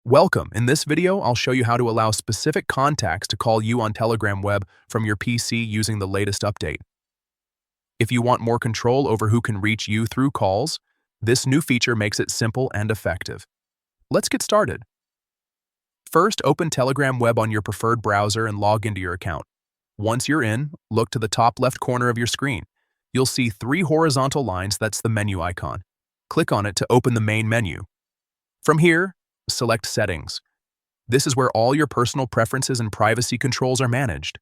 Welcome. In this video, I'll show you how to allow specific contacts to call you on Telegram web from your PC using the latest update. If you want more control over who can reach you through calls, this new feature makes it simple and effective. Let's get started. First, open Telegram web on your preferred browser and log into your account. Once you're in, look to the top left corner of your screen. You'll see three horizontal lines. That's the menu icon. Click on it to open the main menu. From here, select Settings. This is where all your personal preferences and privacy controls are managed.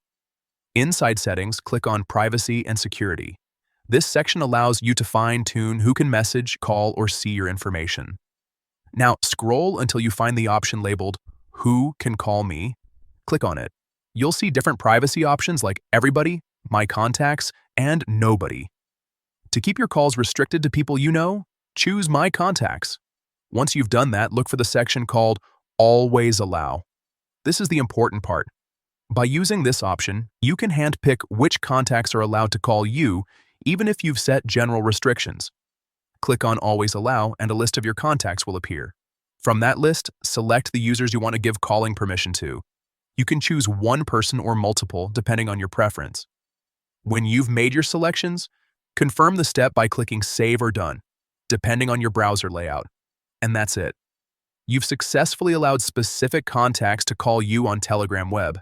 Inside Settings, click on Privacy and Security. This section allows you to fine-tune who can message, call, or see your information. Now, scroll until you find the option labeled Who Can Call Me. Click on it. You'll see different privacy options like Everybody, My Contacts, and Nobody. To keep your calls restricted to people you know, choose My Contacts. Once you've done that, look for the section called Always Allow. This is the important part. By using this option, you can handpick which contacts are allowed to call you, even if you've set general restrictions. Click on Always Allow and a list of your contacts will appear. From that list, select the users you want to give calling permission to. You can choose one person or multiple depending on your preference. When you've made your selections, confirm the step by clicking Save or Done, depending on your browser layout. And that's it. You've successfully allowed specific contacts to call you on Telegram web.